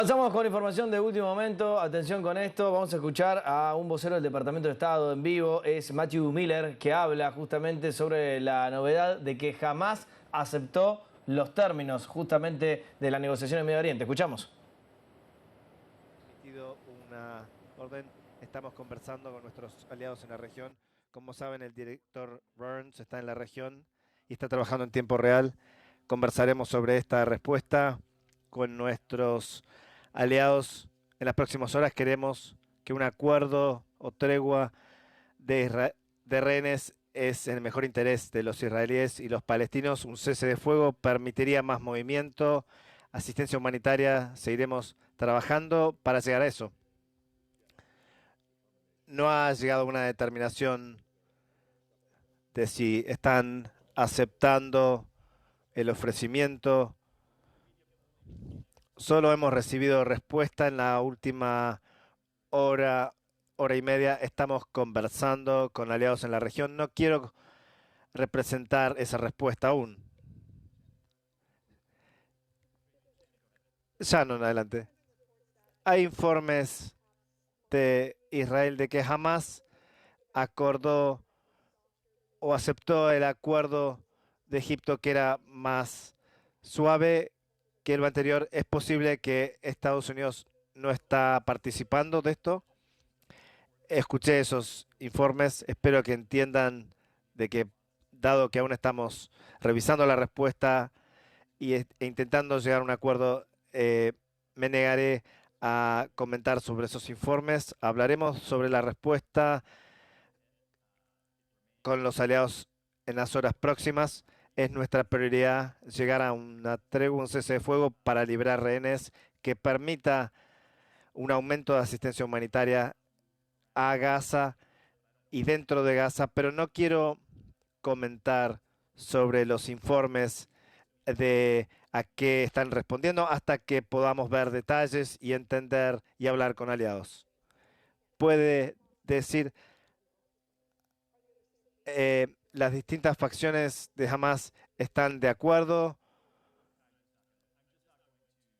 Pasamos con información de último momento. Atención con esto. Vamos a escuchar a un vocero del Departamento de Estado en vivo. Es Matthew Miller, que habla justamente sobre la novedad de que jamás aceptó los términos justamente de la negociación en Medio Oriente. Escuchamos. Emitido una orden. Estamos conversando con nuestros aliados en la región. Como saben, el director Burns está en la región y está trabajando en tiempo real. Conversaremos sobre esta respuesta con nuestros aliados en las próximas horas. Queremos que un acuerdo o tregua de rehenes es en el mejor interés de los israelíes y los palestinos. Un cese de fuego permitiría más movimiento, asistencia humanitaria. Seguiremos trabajando para llegar a eso. No ha llegado una determinación de si están aceptando el ofrecimiento. Solo hemos recibido respuesta en la última hora y media. Estamos conversando con aliados en la región. No quiero representar esa respuesta aún. Shannon, adelante. Hay informes de Israel de que jamás acordó o aceptó el acuerdo de Egipto que era más suave que lo anterior. Es posible que Estados Unidos no está participando de esto. Escuché esos informes, espero que entiendan de que dado que aún estamos revisando la respuesta e intentando llegar a un acuerdo, me negaré a comentar sobre esos informes. Hablaremos sobre la respuesta con los aliados en las horas próximas. Es nuestra prioridad llegar a una tregua, un cese de fuego para liberar rehenes que permita un aumento de asistencia humanitaria a Gaza y dentro de Gaza, pero no quiero comentar sobre los informes de a qué están respondiendo hasta que podamos ver detalles y entender y hablar con aliados. Puede decir, las distintas facciones de Hamas están de acuerdo.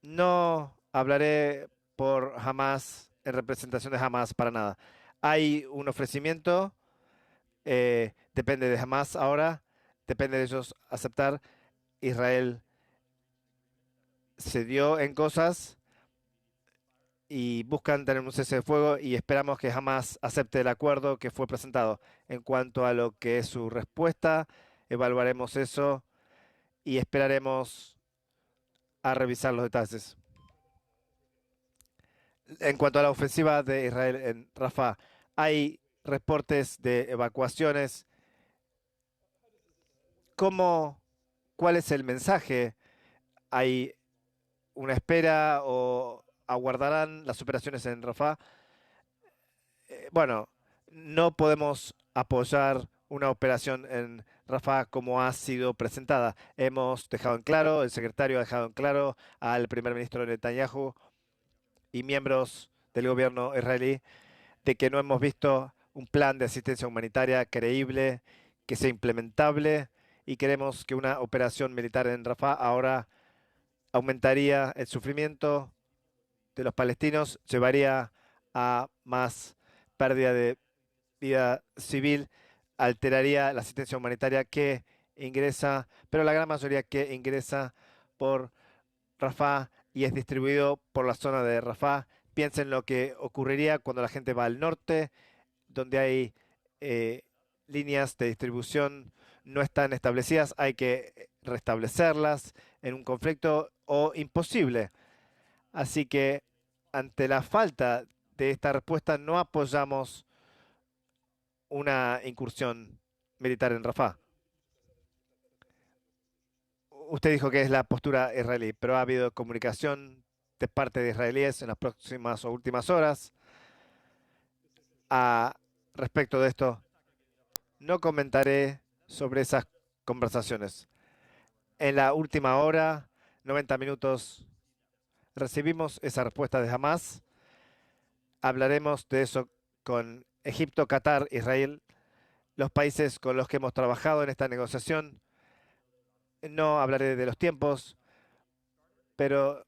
No hablaré por Hamas, en representación de Hamas, para nada. Hay un ofrecimiento, depende de Hamas ahora, depende de ellos aceptar. Israel cedió en cosas y buscan tener un cese de fuego y esperamos que Hamas acepte el acuerdo que fue presentado. En cuanto a lo que es su respuesta, evaluaremos eso y esperaremos a revisar los detalles. En cuanto a la ofensiva de Israel en Rafah, hay reportes de evacuaciones. ¿Cómo, ¿Cuál es el mensaje? ¿Hay una espera o aguardarán las operaciones en Rafah? Bueno, no podemos apoyar una operación en Rafah como ha sido presentada. Hemos dejado en claro, el secretario ha dejado en claro al primer ministro Netanyahu y miembros del gobierno israelí de que no hemos visto un plan de asistencia humanitaria creíble, que sea implementable, y queremos que una operación militar en Rafah ahora aumentaría el sufrimiento de los palestinos, llevaría a más pérdida de vida civil, alteraría la asistencia humanitaria que ingresa, pero la gran mayoría que ingresa por Rafah y es distribuido por la zona de Rafah. Piensen lo que ocurriría cuando la gente va al norte, donde hay eh, líneas de distribución no están establecidas, hay que restablecerlas en un conflicto o imposible. Así que ante la falta de esta respuesta no apoyamos una incursión militar en Rafah. Usted dijo que es la postura israelí, pero ha habido comunicación de parte de israelíes en las próximas o últimas horas a respecto de esto. No comentaré sobre esas conversaciones. En la última hora, 90 minutos, recibimos esa respuesta de Hamas. Hablaremos de eso con Egipto, Qatar, Israel, los países con los que hemos trabajado en esta negociación. No hablaré de los tiempos, pero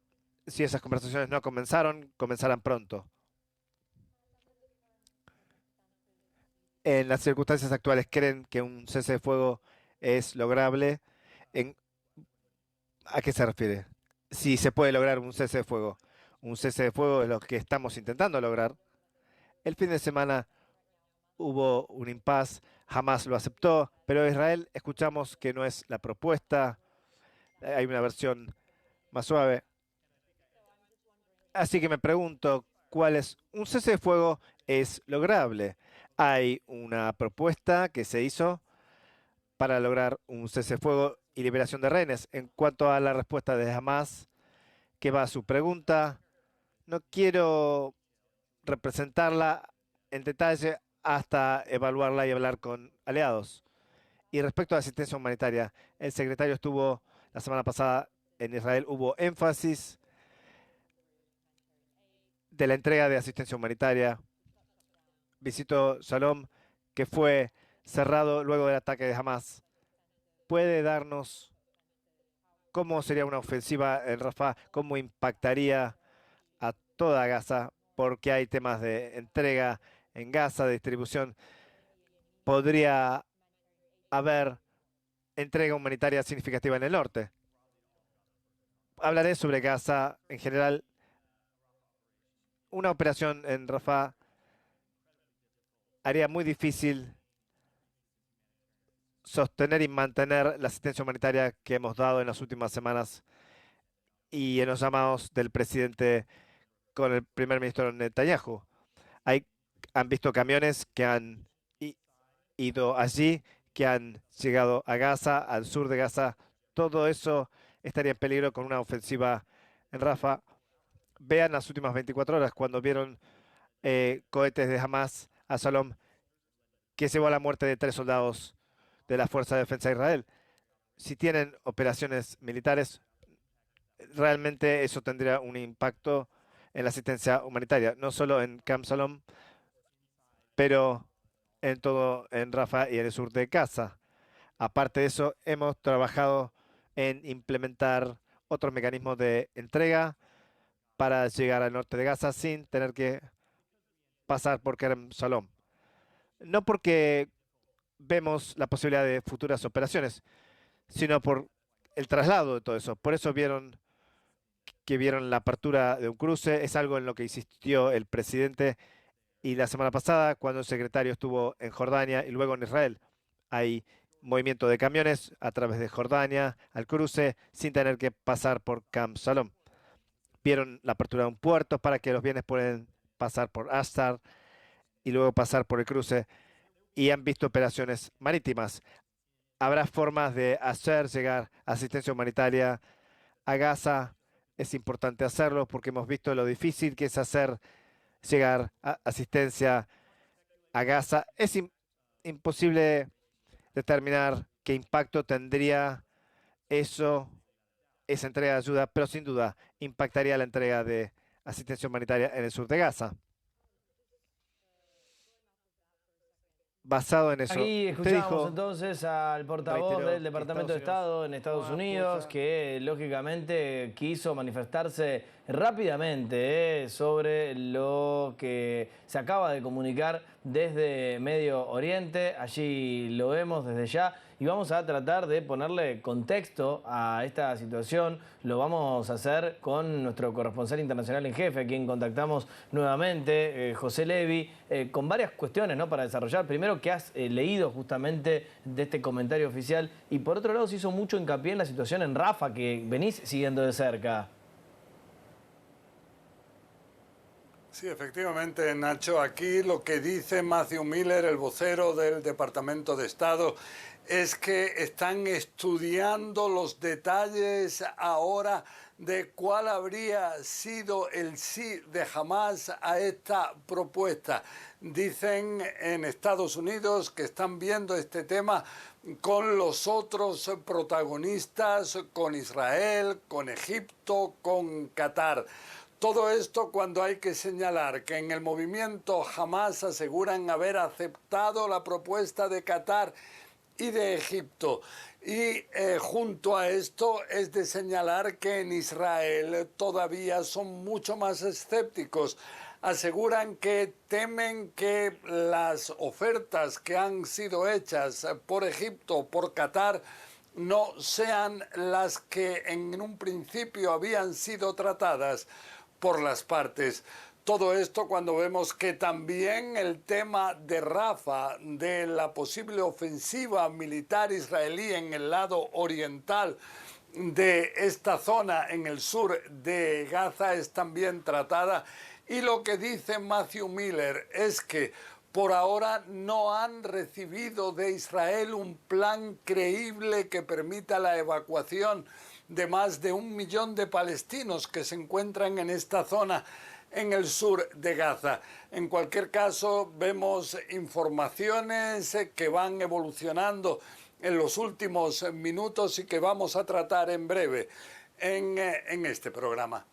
si esas conversaciones no comenzaron, comenzarán pronto. En las circunstancias actuales, ¿creen que un cese de fuego es lograble? En- ¿A qué se refiere? Si se puede lograr un cese de fuego. Un cese de fuego es lo que estamos intentando lograr. El fin de semana hubo un impasse, Hamas lo aceptó, pero Israel escuchamos que no es la propuesta. Hay una versión más suave. Así que me pregunto, ¿cuál es? Un cese de fuego es lograble. Hay una propuesta que se hizo para lograr un cese de fuego y liberación de rehenes. En cuanto a la respuesta de Hamas, que va a su pregunta, no quiero representarla en detalle hasta evaluarla y hablar con aliados. Y respecto a la asistencia humanitaria, el secretario estuvo la semana pasada en Israel, hubo énfasis de la entrega de asistencia humanitaria. Visitó Shalom, que fue cerrado luego del ataque de Hamas. ¿Puede darnos cómo sería una ofensiva en Rafah? ¿Cómo impactaría a toda Gaza? Porque hay temas de entrega en Gaza, de distribución. ¿Podría haber entrega humanitaria significativa en el norte? Hablaré sobre Gaza en general. Una operación en Rafah haría muy difícil sostener y mantener la asistencia humanitaria que hemos dado en las últimas semanas y en los llamados del presidente con el primer ministro Netanyahu. Hay, han visto camiones que han ido allí, que han llegado a Gaza, al sur de Gaza. Todo eso estaría en peligro con una ofensiva en Rafah. Vean las últimas 24 horas cuando vieron cohetes de Hamas a Shalom, que llevó a la muerte de 3 soldados de la Fuerza de Defensa de Israel. Si tienen operaciones militares, realmente eso tendría un impacto en la asistencia humanitaria, no solo en Camp Shalom, pero en todo, en Rafah y en el sur de Gaza. Aparte de eso, hemos trabajado en implementar otros mecanismos de entrega para llegar al norte de Gaza sin tener que pasar por Kerem Shalom. No porque vemos la posibilidad de futuras operaciones, sino por el traslado de todo eso. Por eso vieron la apertura de un cruce, es algo en lo que insistió el presidente y la semana pasada cuando el secretario estuvo en Jordania y luego en Israel. Hay movimiento de camiones a través de Jordania al cruce sin tener que pasar por Camp Shalom. Vieron la apertura de un puerto para que los bienes puedan pasar por Astar y luego pasar por el cruce y han visto operaciones marítimas. Habrá formas de hacer llegar asistencia humanitaria a Gaza. Es importante hacerlo porque hemos visto lo difícil que es hacer llegar asistencia a Gaza. Es imposible determinar qué impacto tendría eso, esa entrega de ayuda, pero sin duda impactaría la entrega de asistencia humanitaria en el sur de Gaza. Basado en eso, Aquí usted escuchábamos dijo, entonces al portavoz reiteró del que Departamento de Estados Unidos Estado en Estados no Unidos, apoya. que lógicamente quiso manifestarse rápidamente sobre lo que se acaba de comunicar desde Medio Oriente. Allí lo vemos desde ya y vamos a tratar de ponerle contexto a esta situación. Lo vamos a hacer con nuestro corresponsal internacional en jefe, a quien contactamos nuevamente, José Levi, con varias cuestiones, ¿no?, para desarrollar. Primero, ¿qué has leído justamente de este comentario oficial? Y por otro lado, se hizo mucho hincapié en la situación en Rafah, que venís siguiendo de cerca. Sí, efectivamente, Nacho, aquí lo que dice Matthew Miller, el vocero del Departamento de Estado, es que están estudiando los detalles ahora de cuál habría sido el sí de Hamas a esta propuesta. Dicen en Estados Unidos que están viendo este tema con los otros protagonistas, con Israel, con Egipto, con Qatar. Todo esto cuando hay que señalar que en el movimiento Hamas aseguran haber aceptado la propuesta de Qatar y de Egipto. Y junto a esto es de señalar que en Israel todavía son mucho más escépticos. Aseguran que temen que las ofertas que han sido hechas por Egipto, por Qatar, no sean las que en un principio habían sido tratadas por las partes. Todo esto cuando vemos que también el tema de Rafah, de la posible ofensiva militar israelí en el lado oriental de esta zona en el sur de Gaza, es también tratada. Y lo que dice Matthew Miller es que por ahora no han recibido de Israel un plan creíble que permita la evacuación de más de 1 millón de palestinos que se encuentran en esta zona en el sur de Gaza. En cualquier caso, vemos informaciones que van evolucionando en los últimos minutos y que vamos a tratar en breve en este programa.